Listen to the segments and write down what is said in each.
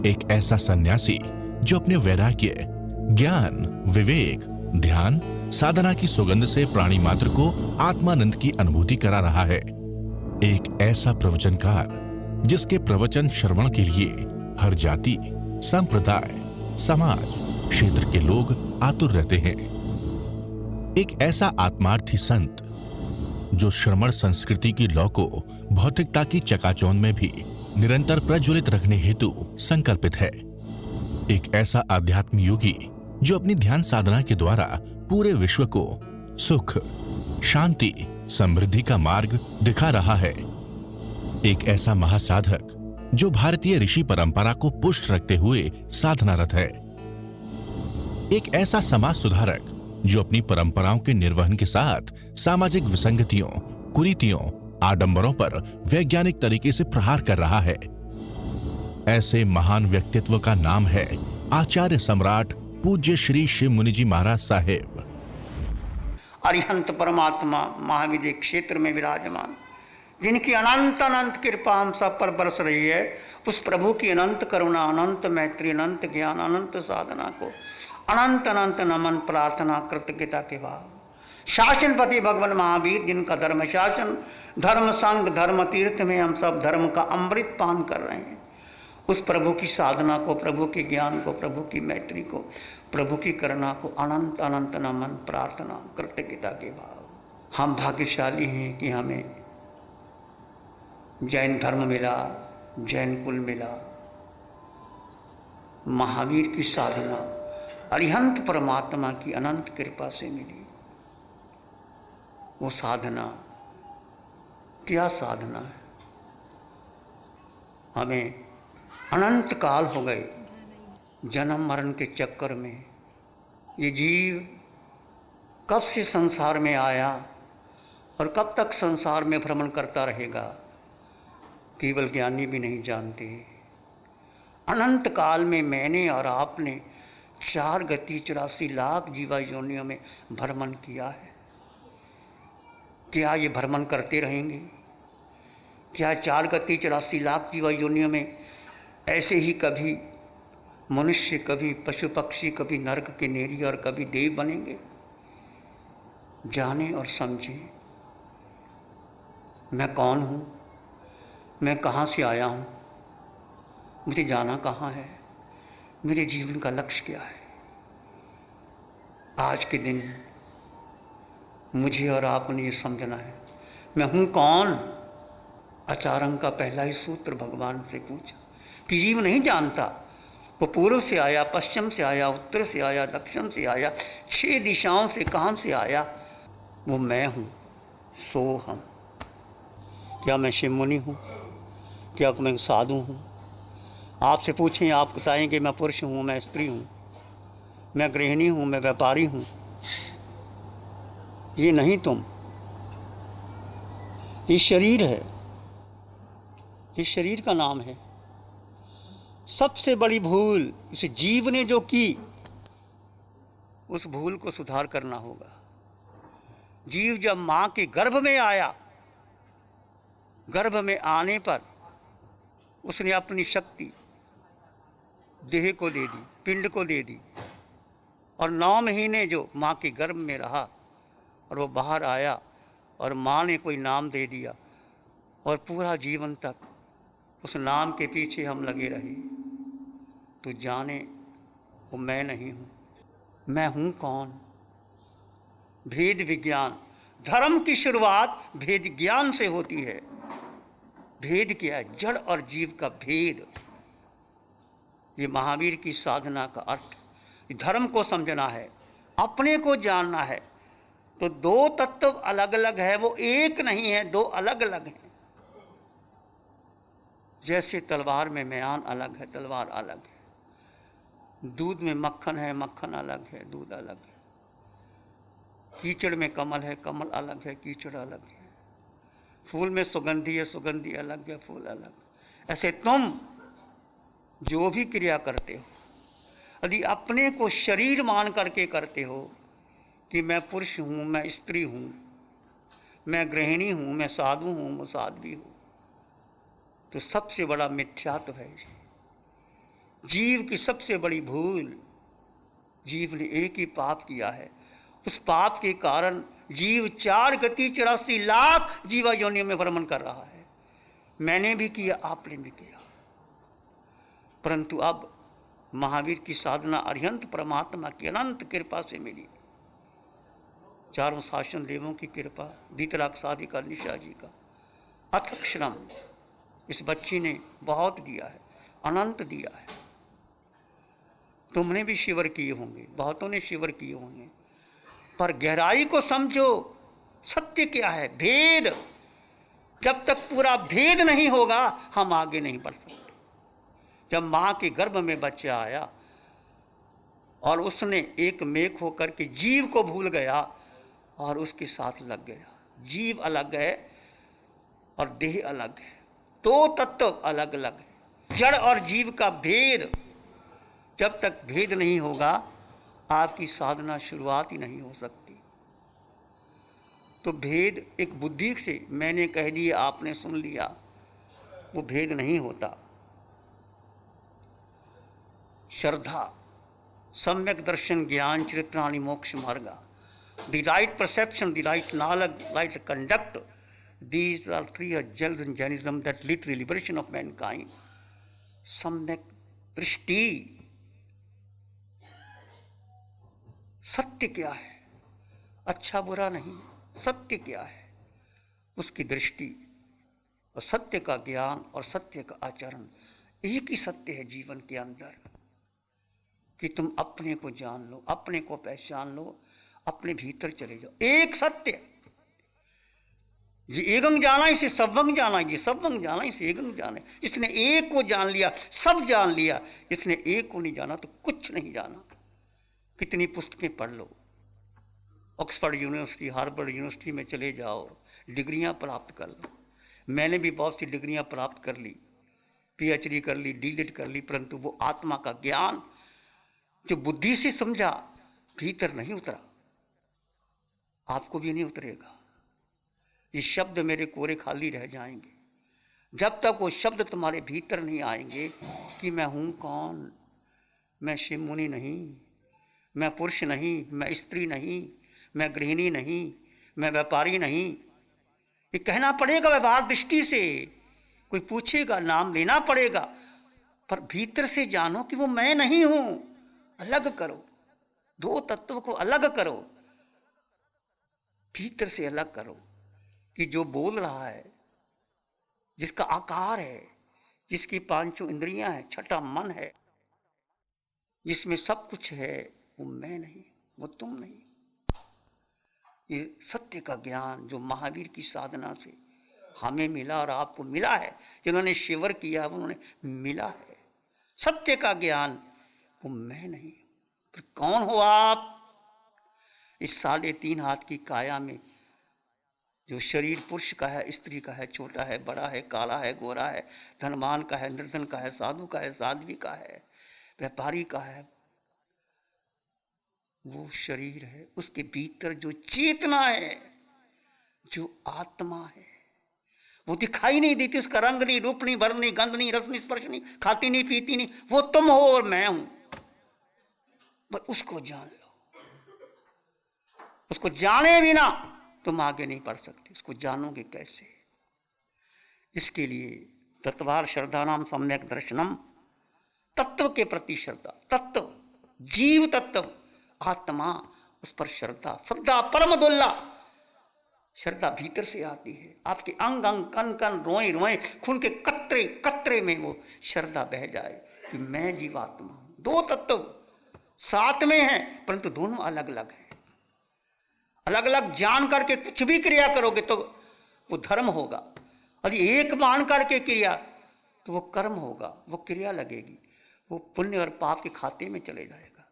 एक ऐसा सन्यासी जो अपने वैराग्य, ज्ञान, विवेक, ध्यान, साधना की सुगंध से प्राणी मात्र को आत्मानंद की अनुभूति करा रहा है। एक ऐसा प्रवचनकार जिसके प्रवचन श्रवण के लिए हर जाति, संप्रदाय, समाज, क्षेत्र के लोग आतुर रहते हैं। एक ऐसा आत्मार्थी संत जो श्रमण संस्कृति की लौ को भौतिकता की चकाचौंध में भी निरंतर प्रज्वलित रखने हेतु संकल्पित है। एक ऐसा आध्यात्म योगी जो अपनी ध्यान साधना के द्वारा पूरे विश्व को सुख, शांति, समृद्धि का मार्ग दिखा रहा है। एक ऐसा महासाधक जो भारतीय ऋषि परंपरा को पुष्ट रखते हुए साधनारत है। एक ऐसा समाज सुधारक जो अपनी परंपराओं के निर्वहन के साथ सामाजिक विसंगतियों, कुरीतियों, आडंबरों पर वैज्ञानिक तरीके से प्रहार कर रहा है। ऐसे महान व्यक्तित्व का नाम है आचार्य सम्राट पूज्य श्री शिव मुनि जी महाराज साहेब। अरिहंत परमात्मा महाविद्य क्षेत्र में विराजमान, जिनकी अनंत अनंत कृपा हम सब पर बरस रही है, उस प्रभु की अनंत करुणा, अनंत मैत्री, अनंत ज्ञान, अनंत साधना को अनंत अनंत नमन, प्रार्थना, कृतज्ञता के भाव। शासनपति भगवान महावीर, जिनका धर्म शासन, धर्म संग, धर्म तीर्थ में हम सब धर्म का अमृत पान कर रहे हैं, उस प्रभु की साधना को, प्रभु के ज्ञान को, प्रभु की मैत्री को, प्रभु की करुणा को अनंत अनंत नमन, प्रार्थना, कृतज्ञता के भाव। हम भाग्यशाली हैं कि हमें जैन धर्म मिला, जैन कुल मिला। महावीर की साधना अरिहंत परमात्मा की अनंत कृपा से मिली। वो साधना क्या साधना है। हमें अनंत काल हो गए जन्म मरण के चक्कर में। ये जीव कब से संसार में आया और कब तक संसार में भ्रमण करता रहेगा, केवल ज्ञानी भी नहीं जानते। अनंत काल में मैंने और आपने 4 गति 84 लाख जीवा योनियों में भ्रमण किया है। क्या ये भ्रमण करते रहेंगे? क्या 4 गति 84 लाख जीवा योनियों में ऐसे ही कभी मनुष्य, कभी पशु पक्षी, कभी नरक के नेरी और कभी देव बनेंगे? जाने और समझे मैं कौन हूँ, मैं कहाँ से आया हूँ, मुझे जाना कहाँ है, मेरे जीवन का लक्ष्य क्या है। आज के दिन मुझे और आपने ये समझना है, मैं हूँ कौन। आचार्य का पहला ही सूत्र भगवान से पूछा कि जीव नहीं जानता। वो पूर्व से आया, पश्चिम से आया, उत्तर से आया, दक्षिण से आया, 6 दिशाओं से कहाँ से आया। वो मैं हूँ, सो हम। क्या मैं शिव मुनि हूँ? क्या मैं साधु हूँ? आपसे पूछें, आप बताएंगे मैं पुरुष हूँ, मैं स्त्री हूँ, मैं गृहिणी हूँ, मैं व्यापारी हूँ। ये नहीं तुम, ये शरीर है, ये शरीर का नाम है। सबसे बड़ी भूल इस जीव ने जो की, उस भूल को सुधार करना होगा। जीव जब माँ के गर्भ में आया, गर्भ में आने पर उसने अपनी शक्ति देह को दे दी, पिंड को दे दी, और 9 महीने जो माँ के गर्भ में रहा और वो बाहर आया और माँ ने कोई नाम दे दिया, और पूरा जीवन तक उस नाम के पीछे हम लगे रहे। तो जाने वो मैं नहीं हूँ, मैं हूँ कौन। भेद विज्ञान, धर्म की शुरुआत भेद ज्ञान से होती है। भेद क्या है? जड़ और जीव का भेद। ये महावीर की साधना का अर्थ। धर्म को समझना है, अपने को जानना है। तो 2 तत्व अलग अलग है, वो एक नहीं है, 2 अलग अलग हैं। जैसे तलवार में म्यान अलग है, तलवार अलग है। दूध में मक्खन है, मक्खन अलग है, दूध अलग है। कीचड़ में कमल है, कमल अलग है, कीचड़ अलग है। फूल में सुगंधी है, सुगंधी अलग है, फूल अलग। ऐसे तुम जो भी क्रिया करते हो, यदि अपने को शरीर मान करके करते हो कि मैं पुरुष हूँ, मैं स्त्री हूँ, मैं गृहिणी हूँ, मैं साधु हूँ, मैं साध्वी हूँ, तो सबसे बड़ा मिथ्यात्व है। जीव की सबसे बड़ी भूल, जीव ने एक ही पाप किया है। उस पाप के कारण जीव 4 गति 84 लाख जीवा योनियों में भ्रमण कर रहा है। मैंने भी किया, आपने भी किया। परंतु अब महावीर की साधना अरिहंत परमात्मा की अनंत कृपा से मिली। चारों शासन देवों की कृपा, वीतराग साधिका निशा जी का अथक श्रम इस बच्ची ने बहुत दिया है, अनंत दिया है। तुमने भी शिविर किए होंगे, बहुतों ने शिविर किए होंगे, पर गहराई को समझो। सत्य क्या है? भेद। जब तक पूरा भेद नहीं होगा हम आगे नहीं बढ़ सकते। जब मां के गर्भ में बच्चा आया और उसने एक मेघ होकर के जीव को भूल गया और उसके साथ लग गया। जीव अलग है और देह अलग है, 2 तत्व अलग अलग है। जड़ और जीव का भेद, जब तक भेद नहीं होगा आपकी साधना शुरुआत ही नहीं हो सकती। तो भेद एक बुद्धि से मैंने कह दिया, आपने सुन लिया, वो भेद नहीं होता। श्रद्धा, सम्यक दर्शन, ज्ञान, चरित्राणि, मोक्ष मार्गा, the right perception, the right knowledge, right conduct, these are 3 jewels in Jainism that lead to the liberation of mankind. सम्यक दृष्टि, सत्य क्या है, अच्छा बुरा नहीं, सत्य क्या है, उसकी दृष्टि और सत्य का ज्ञान और सत्य का आचरण। एक ही सत्य है जीवन के अंदर कि तुम अपने को जान लो, अपने को पहचान लो, अपने भीतर चले जाओ। एक सत्य, ये एकंग जाना इसे सबंग जाना, ये सबंग जाना इसे एकंग जाना। इसने एक को जान लिया, सब जान लिया। इसने एक को नहीं जाना तो कुछ नहीं जाना। कितनी पुस्तकें पढ़ लो, ऑक्सफोर्ड यूनिवर्सिटी, हार्वर्ड यूनिवर्सिटी में चले जाओ, डिग्रियां प्राप्त कर लो। मैंने भी बहुत सी डिग्रियां प्राप्त कर ली, पीएचडी कर ली, डीलिट कर ली, परंतु वो आत्मा का ज्ञान जो बुद्धि से समझा भीतर नहीं उतरा। आपको भी नहीं उतरेगा। ये शब्द मेरे कोरे खाली रह जाएंगे जब तक वो शब्द तुम्हारे भीतर नहीं आएंगे कि मैं हूं कौन, मैं शिव मुनि नहीं, मैं पुरुष नहीं, मैं स्त्री नहीं, मैं गृहिणी नहीं, मैं व्यापारी नहीं। ये कहना पड़ेगा व्यवहार दृष्टि से, कोई पूछेगा नाम लेना पड़ेगा, पर भीतर से जानो कि वो मैं नहीं हूं। अलग करो, 2 तत्व को अलग करो, भीतर से अलग करो कि जो बोल रहा है, जिसका आकार है, जिसकी 5 इंद्रियां हैं, 6ठा मन है, जिसमें सब कुछ है, वो मैं नहीं, वो तुम नहीं। ये सत्य का ज्ञान जो महावीर की साधना से हमें मिला और आपको मिला है, जिन्होंने शिविर किया उन्होंने मिला है। सत्य का ज्ञान, वो मैं नहीं। फिर कौन हो आप? इस 3.5 हाथ की काया में जो शरीर पुरुष का है, स्त्री का है, छोटा है, बड़ा है, काला है, गोरा है, धनवान का है, निर्धन का है, साधु का है, साध्वी का है, व्यापारी का है, वो शरीर है। उसके भीतर जो चेतना है, जो आत्मा है, वो दिखाई नहीं देती। उसका रंग नहीं, रूप नहीं, वर्ण नहीं, गंध नहीं, रस नहीं, स्पर्श नहीं, खाती नहीं, पीती नहीं, वो तुम हो और मैं हूं। पर उसको जान लो। उसको जाने बिना तुम आगे नहीं बढ़ सकते। उसको जानोगे कैसे? इसके लिए तत्वार श्रद्धा नाम सम्यक दर्शनम, तत्व के प्रति श्रद्धा, तत्व जीव तत्व आत्मा, उस पर श्रद्धा। श्रद्धा परम दुर्लभ। श्रद्धा भीतर से आती है, आपके अंग अंग, कन कन, रोए रोए, खून के कतरे कतरे में वो श्रद्धा बह जाए कि मैं जीवात्मा हूं। 2 तत्व साथ में हैं, परंतु दोनों अलग अलग हैं। अलग अलग जान करके कुछ भी क्रिया करोगे तो वो धर्म होगा, और एक मान करके क्रिया तो वो कर्म होगा, वो क्रिया लगेगी, वो पुण्य और पाप के खाते में चले जाएगा।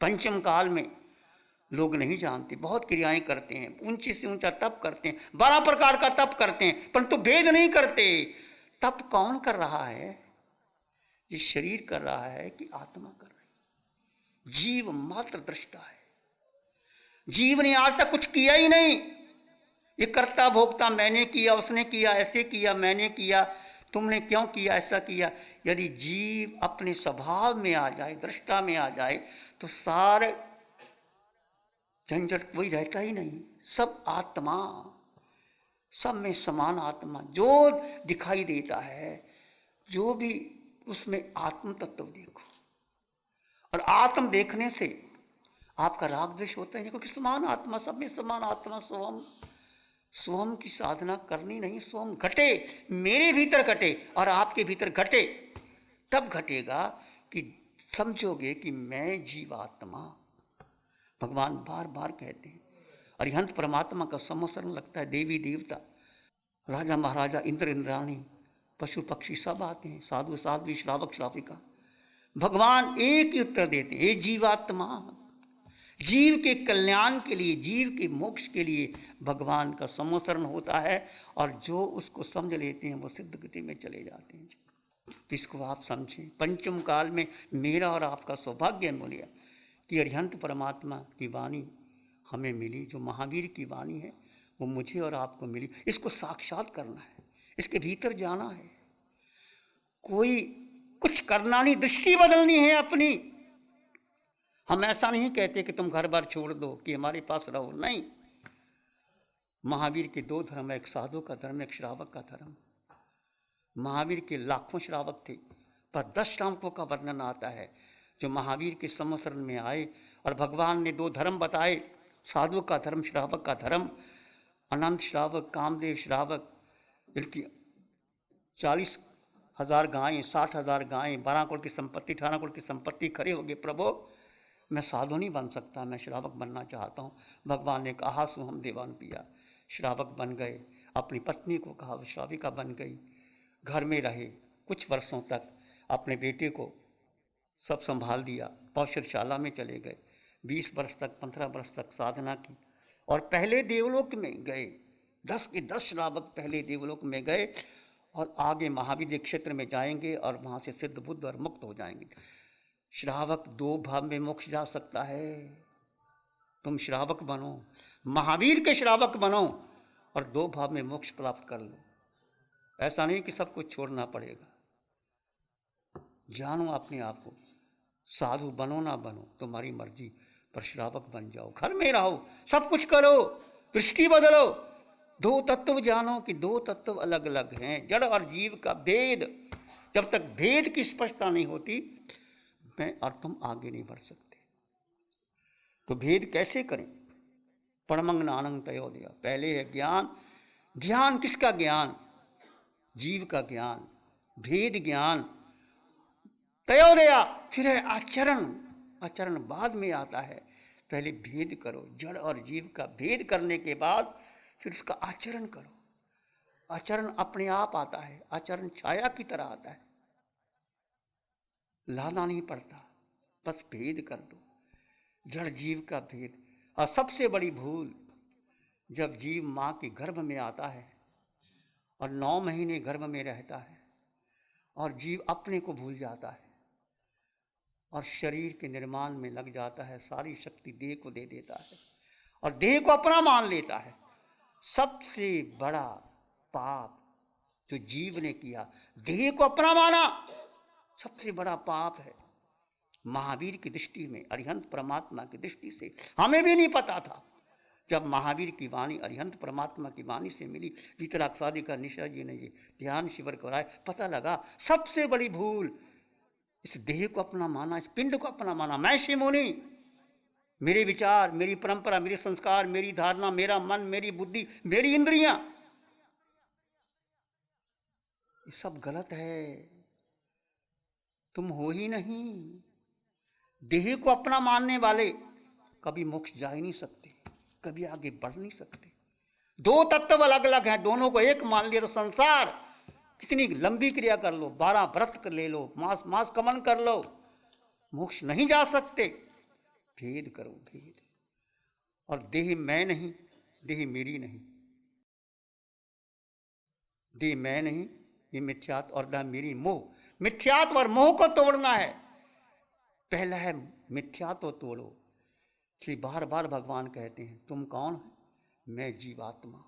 पंचम काल में लोग नहीं जानते, बहुत क्रियाएं करते हैं, ऊंचे से ऊंचा तप करते हैं, 12 प्रकार का तप करते हैं, परंतु भेद नहीं करते। तप कौन कर रहा है? ये शरीर कर रहा है कि आत्मा कर रही है? जीव मात्र दृष्टा है। जीव ने आज तक कुछ किया ही नहीं। ये कर्ता भोक्ता, मैंने किया, उसने किया, ऐसे किया, मैंने किया, तुमने क्यों किया, ऐसा किया। यदि जीव अपने स्वभाव में आ जाए, दृष्टा में आ जाए, तो सारे झंझट कोई रहता ही नहीं। सब आत्मा, सब में समान आत्मा जो दिखाई देता है, जो भी उसमें आत्म तत्व देखो। और आत्म देखने से आपका राग द्वेष होता है, क्योंकि समान आत्मा, सब में समान आत्मा। स्वयं स्वयं की साधना करनी नहीं, स्वयं घटे, मेरे भीतर घटे और आपके भीतर घटे, तब घटेगा कि समझोगे कि मैं जीवात्मा। भगवान बार बार कहते हैं। अरिहंत परमात्मा का समसरण लगता है। देवी देवता, राजा महाराजा, इंद्र इंद्राणी, पशु पक्षी सब आते हैं, साधु साध्वी, श्रावक श्राविका। भगवान एक ही उत्तर देते हैं, हे जीवात्मा। जीव के कल्याण के लिए, जीव के मोक्ष के लिए भगवान का समसरण होता है, और जो उसको समझ लेते हैं वो सिद्ध गति में चले जाते हैं। इसको आप समझें। पंचम काल में मेरा और आपका सौभाग्य मिला कि अरिहंत परमात्मा की वाणी हमें मिली। जो महावीर की वाणी है वो मुझे और आपको मिली। इसको साक्षात करना है, इसके भीतर जाना है। कोई कुछ करना नहीं, दृष्टि बदलनी है अपनी। हम ऐसा नहीं कहते कि तुम घर बार छोड़ दो, कि हमारे पास रहो, नहीं। महावीर के दो धर्म है, एक साधु का धर्म, एक श्रावक का धर्म। महावीर के लाखों श्रावक थे, पर 10 श्रावकों का वर्णन आता है जो महावीर के समसरण में आए, और भगवान ने 2 धर्म बताए, साधु का धर्म, श्रावक का धर्म। अनंत श्रावक, कामदेव श्रावक, जिनकी 40,000 गायें, 60,000 गायें, 12 करोड़ की संपत्ति, 18 करोड़ की संपत्ति, खड़े हो गए, प्रभु मैं साधु नहीं बन सकता, मैं श्रावक बनना चाहता हूँ। भगवान ने कहा, सो हम देवान पिया। श्रावक बन गए, अपनी पत्नी को कहा, श्राविका बन गई, घर में रहे कुछ वर्षों तक, अपने बेटे को सब संभाल दिया, पौषधशाला में चले गए, 20 वर्ष तक, 15 वर्ष तक साधना की, और पहले देवलोक में गए। 10 के 10 श्रावक पहले देवलोक में गए, और आगे महावीर क्षेत्र में जाएंगे, और वहाँ से सिद्ध बुद्ध और मुक्त हो जाएंगे। श्रावक 2 भाव में मोक्ष जा सकता है। तुम श्रावक बनो, महावीर के श्रावक बनो, और 2 भाव में मोक्ष प्राप्त कर लो। ऐसा नहीं कि सब कुछ छोड़ना पड़ेगा। जानो अपने आप को, साधु बनो ना बनो तुम्हारी मर्जी, पर श्रावक बन जाओ, घर में रहो, सब कुछ करो, दृष्टि बदलो। 2 तत्व जानो कि 2 तत्व अलग अलग हैं, जड़ और जीव का भेद। जब तक भेद की स्पष्टता नहीं होती, मैं और तुम आगे नहीं बढ़ सकते। तो भेद कैसे करें? परमंग नानंग तयोदया। पहले है ज्ञान। ध्यान किसका ज्ञान? जीव का ज्ञान, भेद ज्ञान। तयोदया, फिर है आचरण। आचरण बाद में आता है, पहले भेद करो। जड़ और जीव का भेद करने के बाद फिर उसका आचरण करो। आचरण अपने आप आता है, आचरण छाया की तरह आता है, लाना नहीं पड़ता, बस भेद कर दो, जड़ जीव का भेद। और सबसे बड़ी भूल, जब जीव माँ के गर्भ में आता है और 9 महीने गर्भ में रहता है, और जीव अपने को भूल जाता है और शरीर के निर्माण में लग जाता है, सारी शक्ति देह को दे देता है और देह को अपना मान लेता है। सबसे बड़ा पाप जो जीव ने किया, देह को अपना माना, सबसे बड़ा पाप है। महावीर की दृष्टि में, अरिहंत परमात्मा की दृष्टि से, हमें भी नहीं पता था। जब महावीर की वाणी अरिहंत परमात्मा की वाणी से मिली, वीतरागसादी का निशा जी ने ये ध्यान शिविर कराए, पता लगा सबसे बड़ी भूल इस देह को अपना माना, इस पिंड को अपना माना। मैं शिव मुनि, मेरे विचार, मेरी परंपरा, मेरे संस्कार, मेरी धारणा, मेरा मन, मेरी बुद्धि, मेरी इंद्रियां, ये सब गलत है। तुम हो ही नहीं। देह को अपना मानने वाले कभी मोक्ष जा ही नहीं सकते, कभी आगे बढ़ नहीं सकते। 2 तत्व अलग अलग हैं, दोनों को एक मान लिया तो संसार कितनी लंबी क्रिया कर लो, 12 व्रत कर ले लो, मास कमन कर लो, मोक्ष नहीं जा सकते। भेद करो, भेद। और देह मैं नहीं, देह मेरी नहीं, देह मैं नहीं, ये मिथ्यात्व, और देह मेरी मोह। मिथ्यात्व और मोह को तोड़ना है। पहला है मिथ्यात्व तोड़ो। इसलिए बार बार भगवान कहते हैं, तुम कौन हो? मैं जीवात्मा,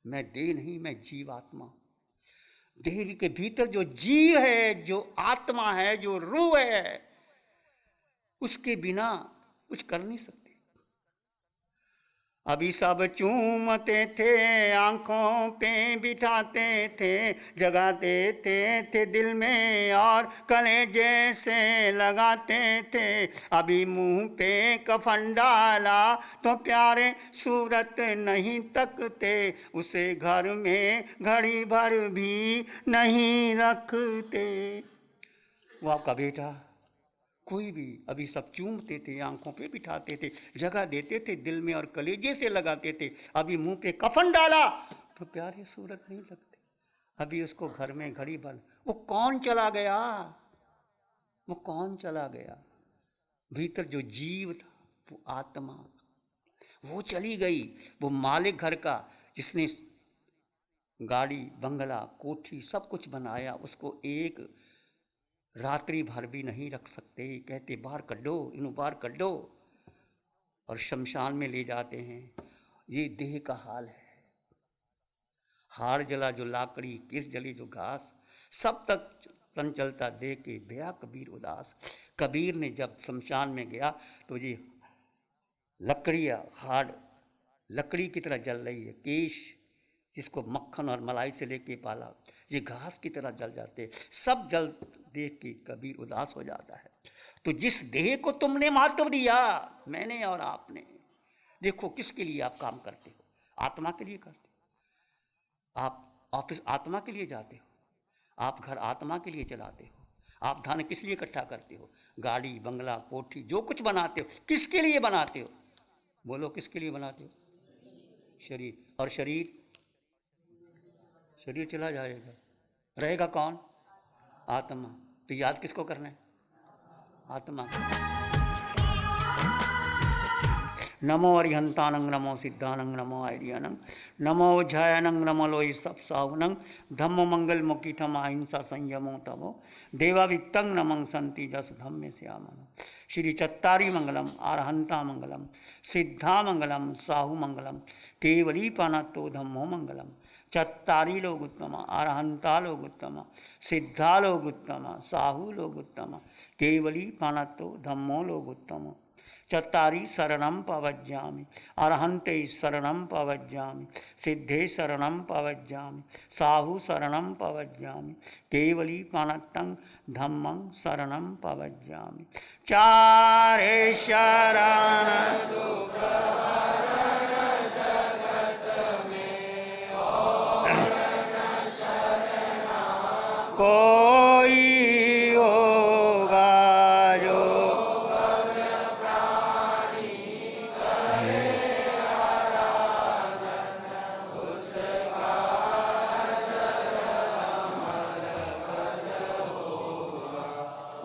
मैं देह नहीं, मैं जीवात्मा। देह के भीतर जो जीव है, जो आत्मा है, जो रूह है, उसके बिना कुछ कर नहीं सकते। अभी सब चूमते थे, आंखों पे बिठाते थे, जगाते थे दिल में और कलेजे से लगाते थे। अभी मुंह पे कफन डाला तो प्यारे सूरत नहीं तकते, उसे घर में घड़ी भर भी नहीं रखते। वो आपका बेटा, कोई भी, अभी सब चूमते थे, आंखों पे बिठाते थे, जगह देते थे दिल में और कलेजे से लगाते थे। अभी मुंह पे कफन डाला तो प्यारे सूरत नहीं लगते, अभी उसको घर में घड़ी भर। वो कौन चला गया? वो कौन चला गया? भीतर जो जीव था, वो आत्मा, वो चली गई। वो मालिक घर का, जिसने गाड़ी, बंगला, कोठी सब कुछ बनाया, उसको एक रात्रि भर भी नहीं रख सकते। कहते बाहर कड्डो, इन्हों बाहर कड्डो, और शमशान में ले जाते हैं। ये देह का हाल है। हार जला जो लाकड़ी, किस जली जो घास, सब तक तन चलता देख के भया कबीर उदास। कबीर ने जब शमशान में गया तो ये लकड़ियाँ, हाड़ लकड़ी की तरह जल रही है। केश, जिसको मक्खन और मलाई से लेके पाला, ये घास की तरह जल जाते, सब जल देख के कबीर उदास हो जाता है। तो जिस देह को तुमने महत्व दिया, मैंने और आपने, देखो किसके लिए आप काम करते हो? आत्मा के लिए करते हो। आप ऑफिस आत्मा के लिए जाते हो, आप घर आत्मा के लिए चलाते हो, आप धन किस लिए इकट्ठा करते हो? गाड़ी, बंगला, कोठी, जो कुछ बनाते हो, किसके लिए बनाते हो? बोलो, किसके लिए बनाते हो? शरीर। और शरीर चला जाएगा, रहेगा कौन? आत्मा। तो याद किसको करना है? आत्मा। नमो अरिहंतानंग, नमो सिद्धानंग, नमो आर्यानंग, नमो जयानंग, नमो लोई सब साहुनंग, धम्मो मंगल मुकीठम अहिंसा संयमो तमो, देवावित्तंग नमं संति जस धम्मे श्यामनो। श्री चत्तारी मंगलम, आरहंता मंगलम, सिद्धा मंगलम, साहु मंगलम, केवली पानतो धम्मो मंगलम। चत्तारी लोग उत्तम, अरहंता लोग उत्तम, सिद्धा लोग उत्तम, साहु लोग उत्तम, केवली पानतो धम्मो लोग उत्तम। चत्तारी शरणं पवज्जामि, अरहंते शरणं पवज्जामि, सिद्धे शरणं पवज्जामि, साहु शरणं पवज्जामि, केवली पानतं धम्मं शरणं पवज्जामि। चारे शरण कोई होगा जो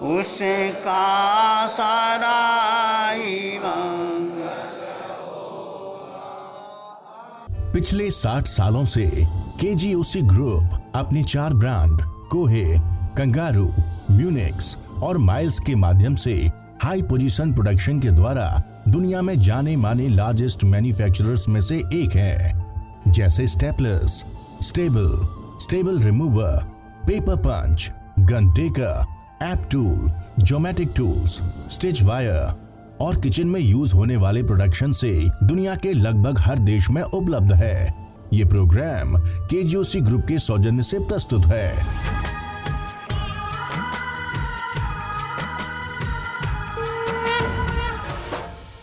उसका सदा ही मंगल। पिछले 60 सालों से केजीओसी ग्रुप अपने 4 ब्रांड कोहे, कंगारू, म्यूनिक्स और माइल्स के माध्यम से हाई पोजीशन प्रोडक्शन के द्वारा दुनिया में जाने माने लार्जेस्ट मैन्युफैक्चरर्स में से एक है। जैसे staplers, staple remover, paper punch, gun tacker, app tool, geometric tools, stitch wire और किचन में यूज होने वाले प्रोडक्शन से दुनिया के लगभग हर देश में उपलब्ध है। ये प्रोग्राम केजीओसी ग्रुप के सौजन्य से प्रस्तुत है।